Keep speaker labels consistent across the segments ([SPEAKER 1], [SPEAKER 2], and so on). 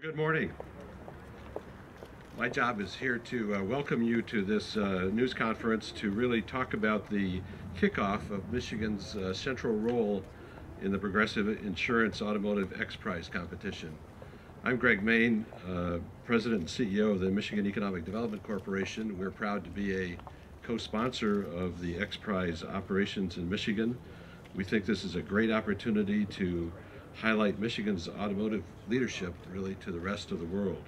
[SPEAKER 1] Good morning. My job is here to welcome you to this news conference to really talk about the kickoff of Michigan's central role in the Progressive Insurance Automotive XPRIZE competition. I'm Greg Main, President and CEO of the Michigan Economic Development Corporation. We're proud to be a co-sponsor of the XPRIZE operations in Michigan. We think this is a great opportunity to highlight Michigan's automotive leadership really to the rest of the world.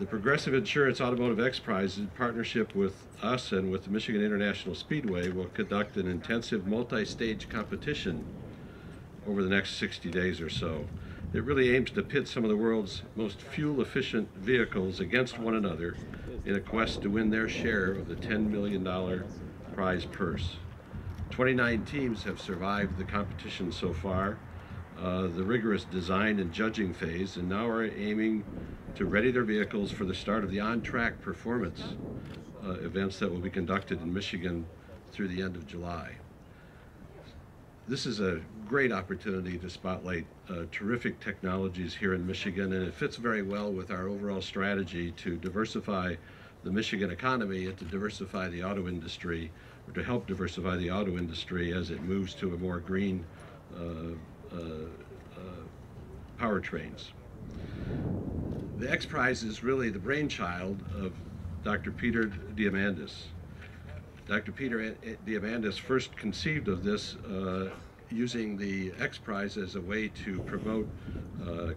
[SPEAKER 1] The Progressive Insurance Automotive XPRIZE, in partnership with us and with the Michigan International Speedway, will conduct an intensive multi-stage competition over the next 60 days or so. It really aims to pit some of the world's most fuel-efficient vehicles against one another in a quest to win their share of the $10 million prize purse. 29 teams have survived the competition so far, the rigorous design and judging phase, and now are aiming to ready their vehicles for the start of the on-track performance events that will be conducted in Michigan through the end of July. This is a great opportunity to spotlight terrific technologies here in Michigan, and it fits very well with our overall strategy to diversify the Michigan economy and to diversify the auto industry, or to help diversify the auto industry as it moves to a more green powertrains. The XPRIZE is really the brainchild of Dr. Peter Diamandis. Dr. Peter Diamandis first conceived of this using the XPRIZE as a way to promote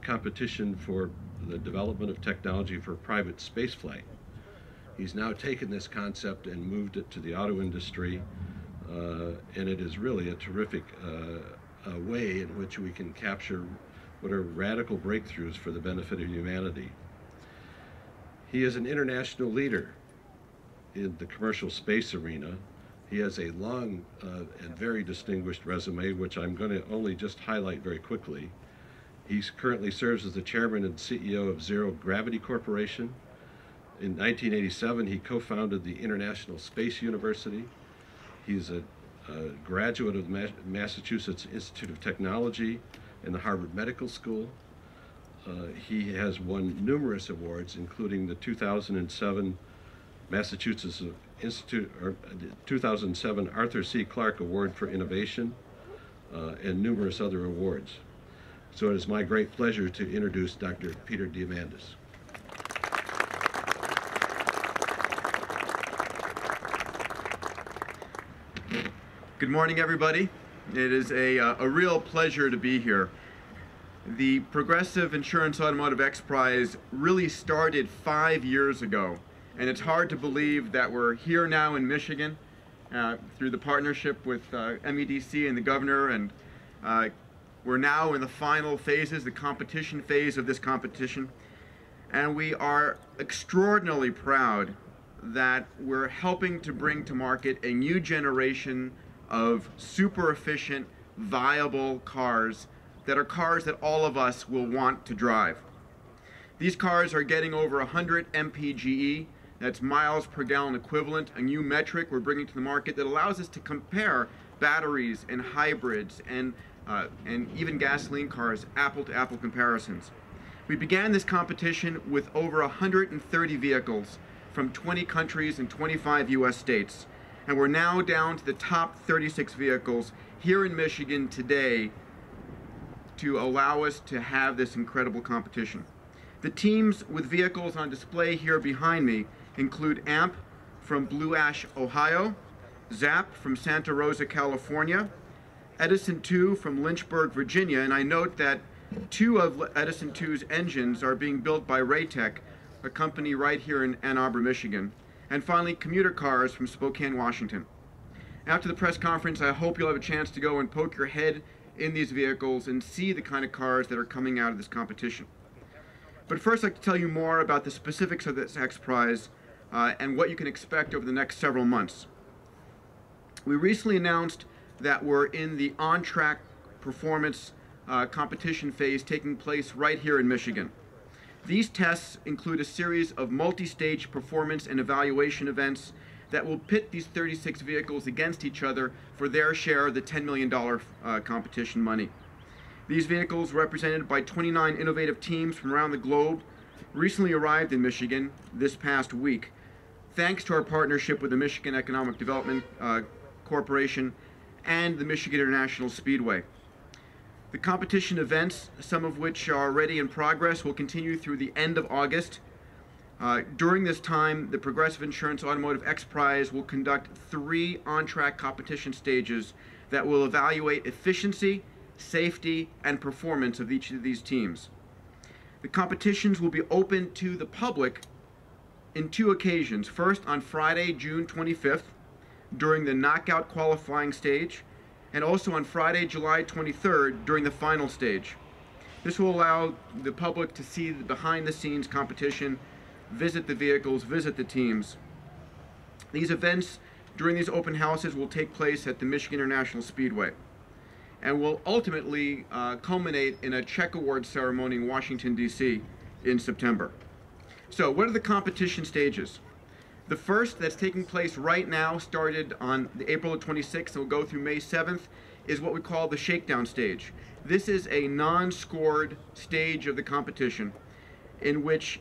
[SPEAKER 1] competition for the development of technology for private spaceflight. He's now taken this concept and moved it to the auto industry, and it is really a terrific way in which we can capture what are radical breakthroughs for the benefit of humanity. He is an international leader in the commercial space arena. He has a long and very distinguished resume, which I'm going to only just highlight very quickly. He currently serves as the chairman and CEO of Zero Gravity Corporation. In 1987, he co-founded the International Space University. He's a graduate of the Massachusetts Institute of Technology and the Harvard Medical School. He has won numerous awards, including the 2007 Massachusetts Institute, or 2007 Arthur C. Clarke Award for Innovation, and numerous other awards. So it is my great pleasure to introduce Dr. Peter Diamandis.
[SPEAKER 2] Good morning, everybody. It is a real pleasure to be here. The Progressive Insurance Automotive XPRIZE really started 5 years ago, and it's hard to believe that we're here now in Michigan through the partnership with MEDC and the governor, and we're now in the final phases, the competition phase of this competition, and we are extraordinarily proud that we're helping to bring to market a new generation of super efficient, viable cars that are cars that all of us will want to drive. These cars are getting over 100 mpge, that's miles per gallon equivalent, a new metric we're bringing to the market that allows us to compare batteries and hybrids and even gasoline cars, apple-to-apple comparisons. We began this competition with over 130 vehicles from 20 countries and 25 US states. And we're now down to the top 36 vehicles here in Michigan today to allow us to have this incredible competition. The teams with vehicles on display here behind me include AMP from Blue Ash, Ohio, ZAP from Santa Rosa, California, Edison 2 from Lynchburg, Virginia, and I note that 2 of Edison 2's engines are being built by Raytech, a company right here in Ann Arbor, Michigan. And finally, commuter cars from Spokane, Washington. After the press conference, I hope you'll have a chance to go and poke your head in these vehicles and see the kind of cars that are coming out of this competition. But first, I'd like to tell you more about the specifics of this XPRIZE and what you can expect over the next several months. We recently announced that we're in the on-track performance competition phase taking place right here in Michigan. These tests include a series of multi-stage performance and evaluation events that will pit these 36 vehicles against each other for their share of the $10 million competition money. These vehicles, represented by 29 innovative teams from around the globe, recently arrived in Michigan this past week, thanks to our partnership with the Michigan Economic Development Corporation and the Michigan International Speedway. The competition events, some of which are already in progress, will continue through the end of August. During this time, the Progressive Insurance Automotive XPRIZE will conduct 3 on-track competition stages that will evaluate efficiency, safety, and performance of each of these teams. The competitions will be open to the public in 2 occasions. First, on Friday, June 25th, during the knockout qualifying stage, and also on Friday, July 23rd, during the final stage. This will allow the public to see the behind-the-scenes competition, visit the vehicles, visit the teams. These events during these open houses will take place at the Michigan International Speedway and will ultimately culminate in a check award ceremony in Washington, D.C. in September. So what are the competition stages? The first, that's taking place right now, started on April 26th and will go through May 7th, is what we call the shakedown stage. This is a non-scored stage of the competition in which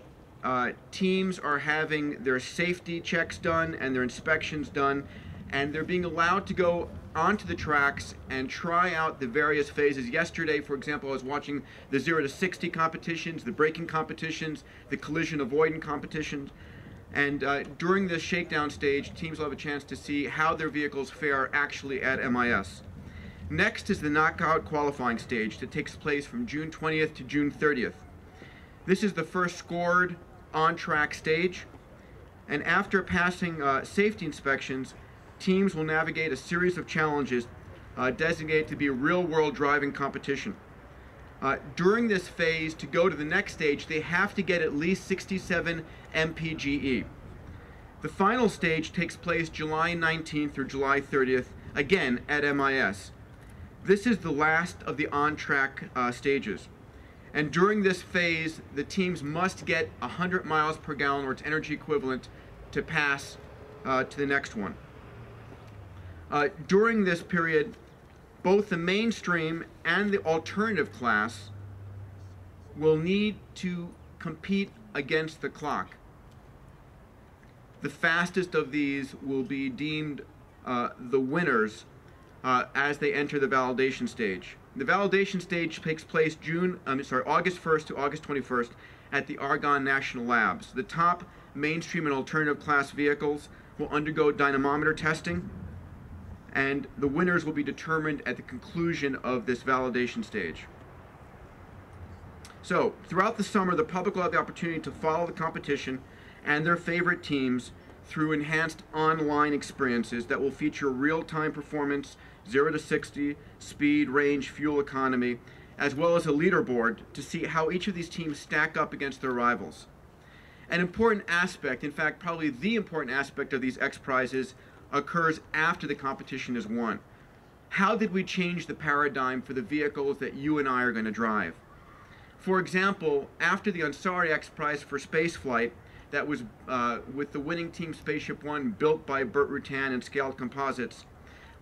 [SPEAKER 2] teams are having their safety checks done and their inspections done, and they're being allowed to go onto the tracks and try out the various phases. Yesterday, for example, I was watching the 0 to 60 competitions, the braking competitions, the collision avoidance competitions, and during this shakedown stage, teams will have a chance to see how their vehicles fare actually at MIS. Next is the knockout qualifying stage that takes place from June 20th to June 30th. This is the first scored on-track stage, and after passing safety inspections, teams will navigate a series of challenges designated to be a real-world driving competition. During this phase, to go to the next stage, they have to get at least 67 mpge. The final stage takes place July 19th through July 30th, again at MIS. This is the last of the on-track stages. And during this phase, the teams must get 100 miles per gallon, or its energy equivalent, to pass to the next one. During this period, both the mainstream and the alternative class will need to compete against the clock. The fastest of these will be deemed the winners as they enter the validation stage. The validation stage takes place August 1st to August 21st at the Argonne National Labs. The top mainstream and alternative class vehicles will undergo dynamometer testing, and the winners will be determined at the conclusion of this validation stage. So, throughout the summer, the public will have the opportunity to follow the competition and their favorite teams through enhanced online experiences that will feature real-time performance, 0 to 60, speed, range, fuel economy, as well as a leaderboard to see how each of these teams stack up against their rivals. An important aspect, in fact, probably the important aspect of these XPRIZes, occurs after the competition is won. How did we change the paradigm for the vehicles that you and I are going to drive? For example, after the Ansari XPRIZE for spaceflight, that was with the winning team Spaceship One, built by Burt Rutan and Scaled Composites,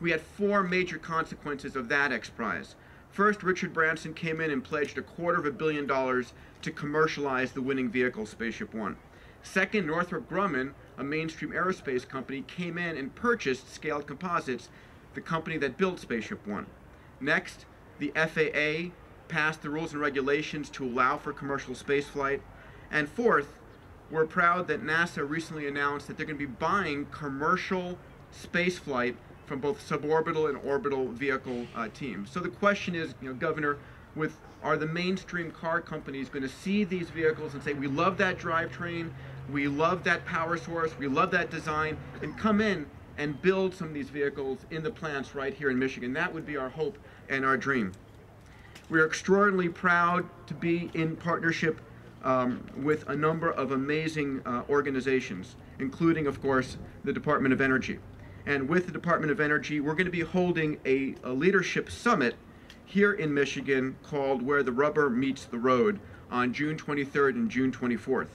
[SPEAKER 2] we had 4 major consequences of that XPRIZE. First, Richard Branson came in and pledged $250 million to commercialize the winning vehicle, Spaceship One. Second, Northrop Grumman, a mainstream aerospace company, came in and purchased Scaled Composites, the company that built Spaceship One. Next, the FAA passed the rules and regulations to allow for commercial spaceflight. And fourth, we're proud that NASA recently announced that they're going to be buying commercial spaceflight from both suborbital and orbital vehicle teams. So the question is, Governor, are the mainstream car companies going to see these vehicles and say, we love that drivetrain, we love that power source, we love that design, and come in and build some of these vehicles in the plants right here in Michigan? That would be our hope and our dream. We are extraordinarily proud to be in partnership with a number of amazing organizations, including, of course, the Department of Energy. And with the Department of Energy, we're going to be holding a leadership summit here in Michigan called Where the Rubber Meets the Road on June 23rd and June 24th.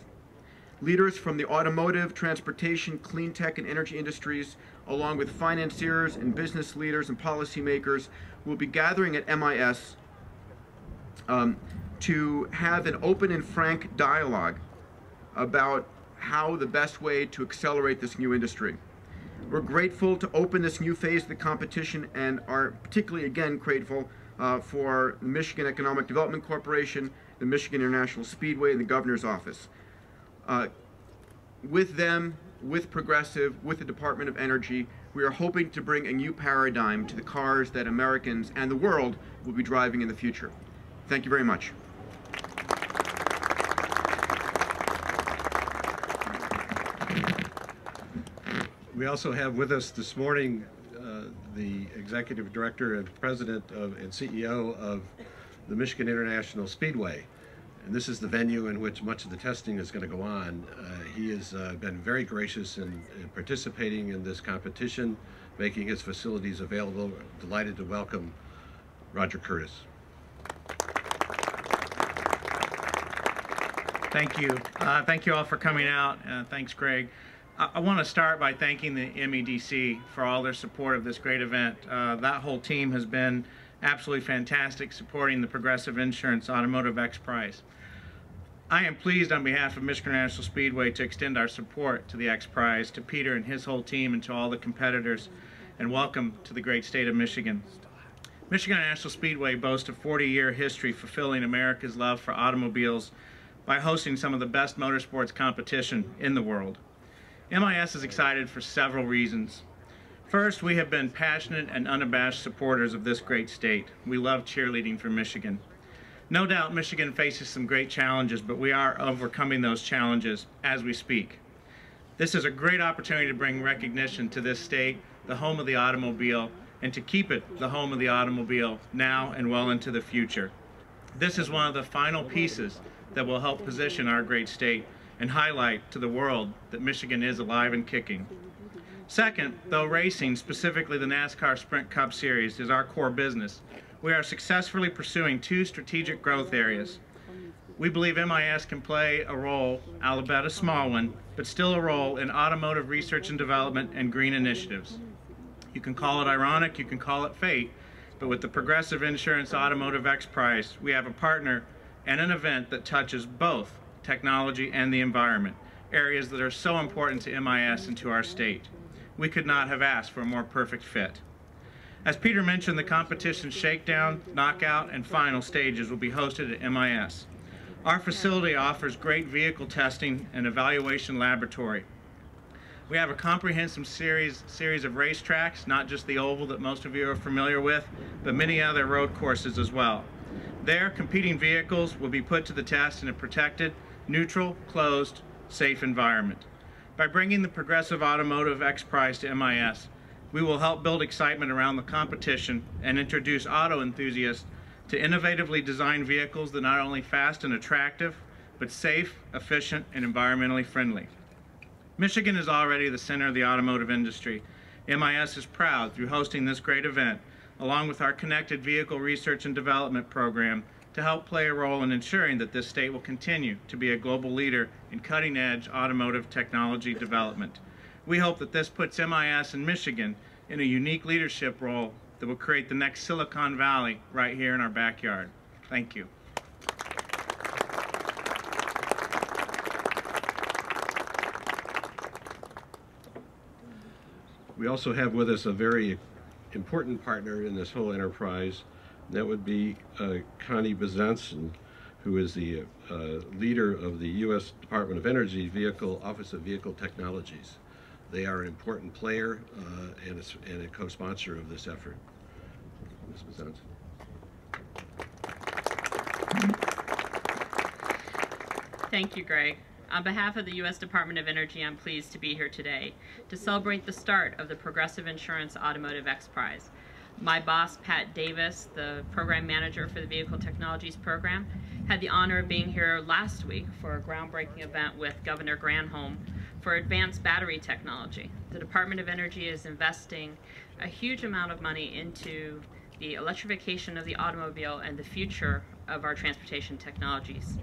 [SPEAKER 2] Leaders from the automotive, transportation, clean tech, and energy industries, along with financiers and business leaders and policymakers, will be gathering at MIS to have an open and frank dialogue about how the best way to accelerate this new industry. We're grateful to open this new phase of the competition and are particularly, again, grateful for the Michigan Economic Development Corporation, the Michigan International Speedway, and the Governor's Office. With them, with Progressive, with the Department of Energy, we are hoping to bring a new paradigm to the cars that Americans and the world will be driving in the future. Thank you very much.
[SPEAKER 1] We also have with us this morning the Executive Director and President and CEO of the Michigan International Speedway. And this is the venue in which much of the testing is going to go on. He has been very gracious in participating in this competition, making his facilities available. Delighted to welcome Roger Curtis.
[SPEAKER 3] Thank you. Thank you all for coming out. Thanks, Greg. I want to start by thanking the MEDC for all their support of this great event. That whole team has been absolutely fantastic supporting the Progressive Insurance Automotive XPRIZE. I am pleased on behalf of Michigan International Speedway to extend our support to the XPRIZE, to Peter and his whole team, and to all the competitors, and welcome to the great state of Michigan. Michigan International Speedway boasts a 40-year history fulfilling America's love for automobiles by hosting some of the best motorsports competition in the world. MIS is excited for several reasons. First, we have been passionate and unabashed supporters of this great state. We love cheerleading for Michigan. No doubt Michigan faces some great challenges, but we are overcoming those challenges as we speak. This is a great opportunity to bring recognition to this state, the home of the automobile, and to keep it the home of the automobile now and well into the future. This is one of the final pieces that will help position our great state and highlight to the world that Michigan is alive and kicking. Second, though racing, specifically the NASCAR Sprint Cup Series, is our core business, we are successfully pursuing two strategic growth areas. We believe MIS can play a role, albeit a small one, but still a role in automotive research and development and green initiatives. You can call it ironic, you can call it fate, but with the Progressive Insurance Automotive XPRIZE, we have a partner and an event that touches both technology and the environment, areas that are so important to MIS and to our state. We could not have asked for a more perfect fit. As Peter mentioned, the competition shakedown, knockout, and final stages will be hosted at MIS. Our facility offers great vehicle testing and evaluation laboratory. We have a comprehensive series of racetracks, not just the oval that most of you are familiar with, but many other road courses as well. There, competing vehicles will be put to the test in a protected, neutral, closed, safe environment. By bringing the Progressive Automotive XPRIZE to MIS, we will help build excitement around the competition and introduce auto enthusiasts to innovatively designed vehicles that are not only fast and attractive, but safe, efficient, and environmentally friendly. Michigan is already the center of the automotive industry. MIS is proud, through hosting this great event, along with our Connected Vehicle Research and Development Program, to help play a role in ensuring that this state will continue to be a global leader in cutting-edge automotive technology development. We hope that this puts MIS and Michigan in a unique leadership role that will create the next Silicon Valley right here in our backyard. Thank you.
[SPEAKER 1] We also have with us a very important partner in this whole enterprise. That would be Connie Bezanson, who is the leader of the U.S. Department of Energy Office of Vehicle Technologies. They are an important player and a co-sponsor of this effort. Ms. Bezanson.
[SPEAKER 4] Thank you, Greg. On behalf of the U.S. Department of Energy, I'm pleased to be here today to celebrate the start of the Progressive Insurance Automotive XPRIZE. My boss, Pat Davis, the program manager for the Vehicle Technologies program, had the honor of being here last week for a groundbreaking event with Governor Granholm for advanced battery technology. The Department of Energy is investing a huge amount of money into the electrification of the automobile and the future of our transportation technologies.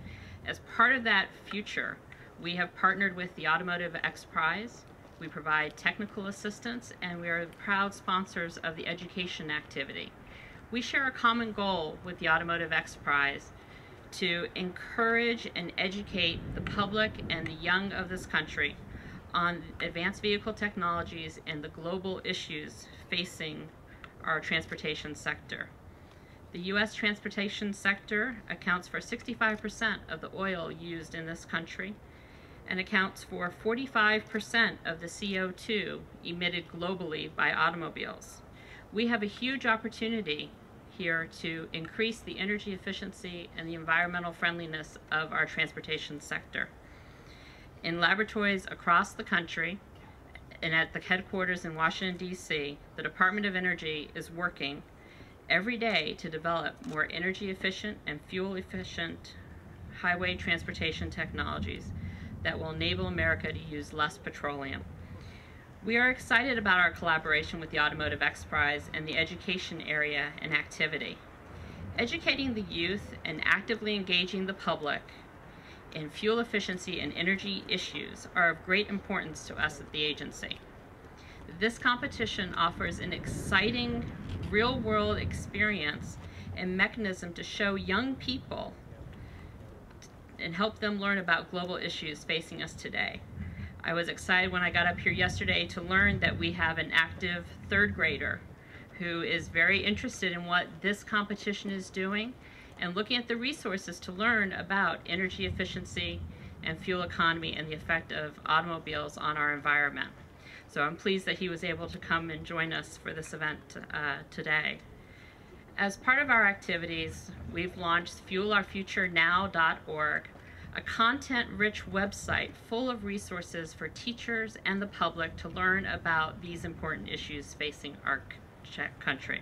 [SPEAKER 4] As part of that future, we have partnered with the Automotive XPRIZE. We provide technical assistance, and we are proud sponsors of the education activity. We share a common goal with the Automotive XPRIZE to encourage and educate the public and the young of this country on advanced vehicle technologies and the global issues facing our transportation sector. The U.S. transportation sector accounts for 65% of the oil used in this country and accounts for 45% of the CO2 emitted globally by automobiles. We have a huge opportunity here to increase the energy efficiency and the environmental friendliness of our transportation sector. In laboratories across the country and at the headquarters in Washington, D.C., the Department of Energy is working every day to develop more energy efficient and fuel efficient highway transportation technologies that will enable America to use less petroleum. We are excited about our collaboration with the Automotive XPRIZE and the education area and activity. Educating the youth and actively engaging the public in fuel efficiency and energy issues are of great importance to us at the agency. This competition offers an exciting real-world experience and mechanism to show young people and help them learn about global issues facing us today. I was excited when I got up here yesterday to learn that we have an active third grader who is very interested in what this competition is doing and looking at the resources to learn about energy efficiency and fuel economy and the effect of automobiles on our environment. So I'm pleased that he was able to come and join us for this event today. As part of our activities, we've launched fuelourfuturenow.org, a content-rich website full of resources for teachers and the public to learn about these important issues facing our country.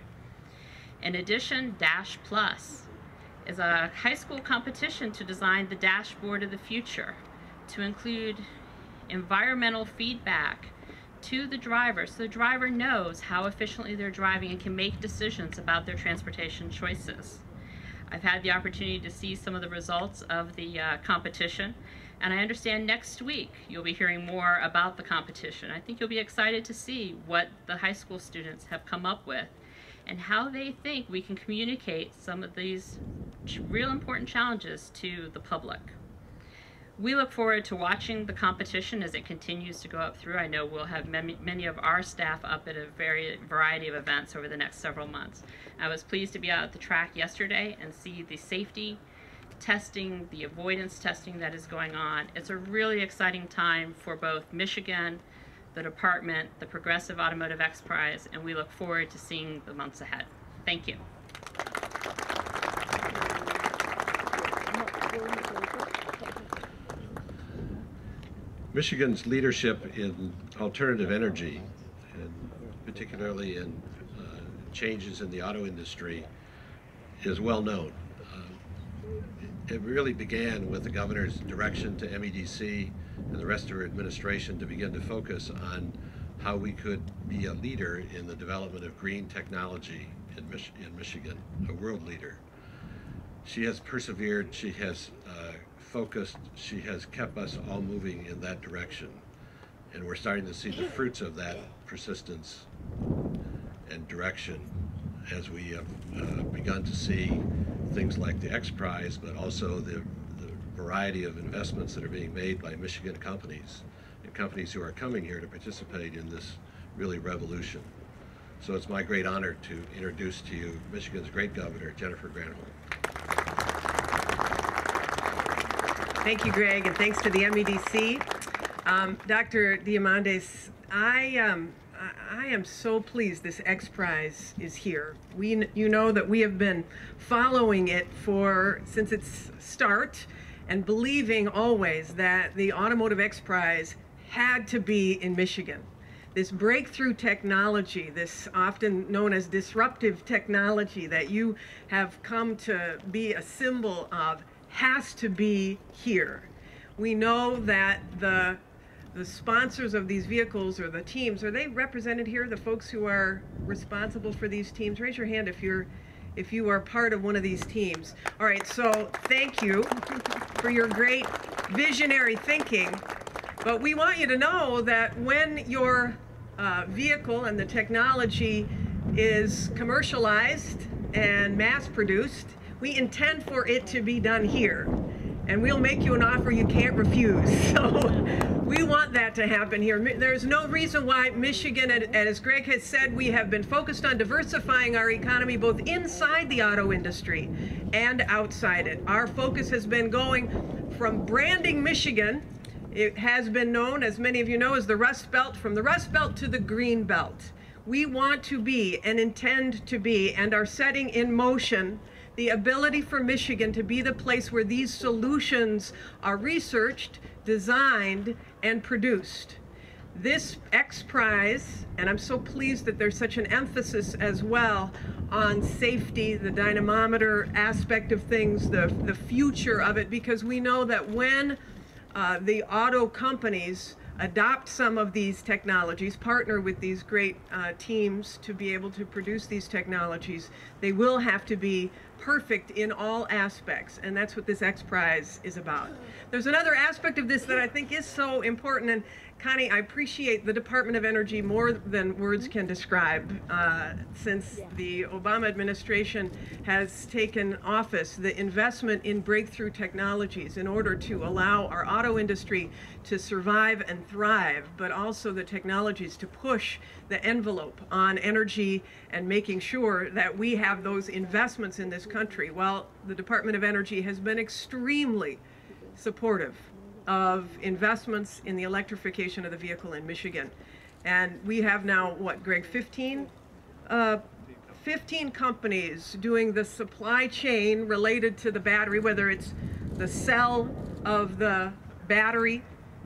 [SPEAKER 4] In addition, Dash Plus is a high school competition to design the dashboard of the future to include environmental feedback to the driver so the driver knows how efficiently they're driving and can make decisions about their transportation choices. I've had the opportunity to see some of the results of the competition, and I understand next week you'll be hearing more about the competition. I think you'll be excited to see what the high school students have come up with and how they think we can communicate some of these real important challenges to the public. We look forward to watching the competition as it continues to go up through. I know we'll have many of our staff up at a variety of events over the next several months. I was pleased to be out at the track yesterday and see the safety testing, the avoidance testing that is going on. It's a really exciting time for both Michigan, the department, the Progressive Automotive XPRIZE, and we look forward to seeing the months ahead. Thank you.
[SPEAKER 1] Michigan's leadership in alternative energy, and particularly in changes in the auto industry, is well known. It really began with the governor's direction to MEDC and the rest of her administration to begin to focus on how we could be a leader in the development of green technology in Michigan, a world leader. She has persevered, she has focused, she has kept us all moving in that direction. And we're starting to see the fruits of that persistence and direction as we have begun to see things like the XPRIZE, but also the variety of investments that are being made by Michigan companies and companies who are coming here to participate in this really revolution. So it's my great honor to introduce to you Michigan's great governor, Jennifer Granholm.
[SPEAKER 5] Thank you, Greg, and thanks to the MEDC. Dr. Diamandis, I am so pleased this XPRIZE is here. You know that we have been following it since its start and believing always that the Automotive XPRIZE had to be in Michigan. This breakthrough technology, this often known as disruptive technology that you have come to be a symbol of, has to be here. We know that the sponsors of these vehicles, or the teams, are they represented here, the folks who are responsible for these teams? Raise your hand if you are part of one of these teams. All right, so thank you for your great visionary thinking. But we want you to know that when your vehicle and the technology is commercialized and mass-produced. We intend for it to be done here. And we'll make you an offer you can't refuse. So we want that to happen here. There's no reason why Michigan, as Greg has said, we have been focused on diversifying our economy both inside the auto industry and outside it. Our focus has been going from branding Michigan. It has been known, as many of you know, as the Rust Belt, from the Rust Belt to the Green Belt. We want to be and intend to be and are setting in motion the ability for Michigan to be the place where these solutions are researched, designed, and produced. This XPRIZE, and I'm so pleased that there's such an emphasis as well on safety, the dynamometer aspect of things, the future of it, because we know that when the auto companies adopt some of these technologies, partner with these great teams to be able to produce these technologies, they will have to be perfect in all aspects, and that's what this XPRIZE is about. There's another aspect of this that I think is so important, and Connie, I appreciate the Department of Energy more than words can describe. Since the Obama administration has taken office, the investment in breakthrough technologies in order to allow our auto industry to survive and thrive, but also the technologies to push the envelope on energy and making sure that we have those investments in this country. Well, the Department of Energy has been extremely supportive of investments in the electrification of the vehicle in Michigan. And we have now, what, Greg, 15 companies doing the supply chain related to the battery, whether it's the cell of the battery,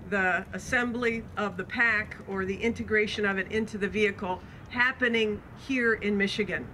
[SPEAKER 5] the assembly of the pack, or the integration of it into the vehicle, happening here in Michigan.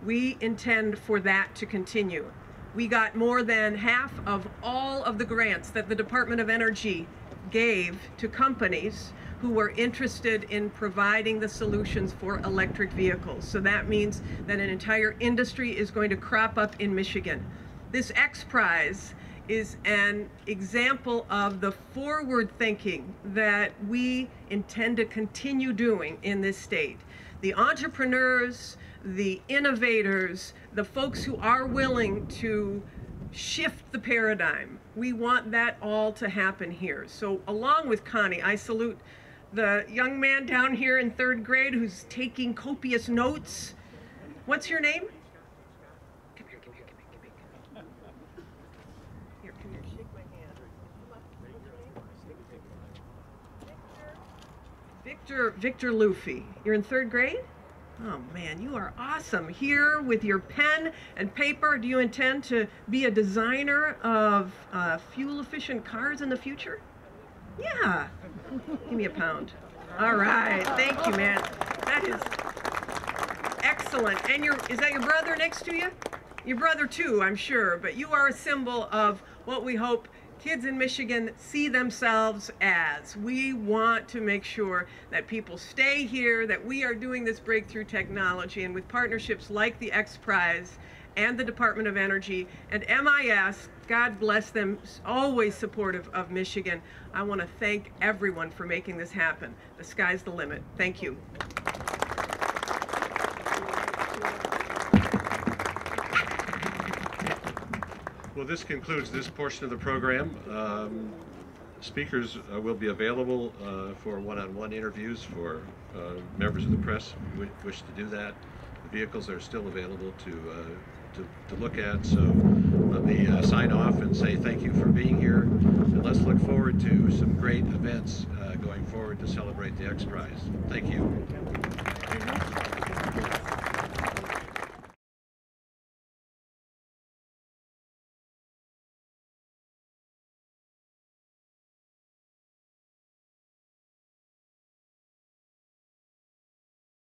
[SPEAKER 5] We intend for that to continue. We got more than half of all of the grants that the Department of Energy gave to companies who were interested in providing the solutions for electric vehicles. So that means that an entire industry is going to crop up in Michigan. This XPRIZE is an example of the forward thinking that we intend to continue doing in this state. The entrepreneurs, the innovators, the folks who are willing to shift the paradigm. We want that all to happen here. So along with Connie, I salute the young man down here in 3rd grade who's taking copious notes. What's your name? Come here, come here, come here, come here. Here, come here, shake my hand. Victor Luffy. You're in 3rd grade? Oh man, you are awesome. Here with your pen and paper, do you intend to be a designer of fuel-efficient cars in the future? Yeah. Give me a pound. All right. Thank you, man. That is excellent. And is that your brother next to you? Your brother too, I'm sure. But you are a symbol of what we hope kids in Michigan see themselves as. We want to make sure that people stay here, that we are doing this breakthrough technology, and with partnerships like the XPRIZE and the Department of Energy and MIS, God bless them, always supportive of Michigan. I want to thank everyone for making this happen. The sky's the limit. Thank you.
[SPEAKER 1] Well, this concludes this portion of the program. Speakers will be available for one-on-one interviews for members of the press who wish to do that. The vehicles are still available to look at. So let me sign off and say thank you for being here. And let's look forward to some great events going forward to celebrate the XPRIZE. Thank you.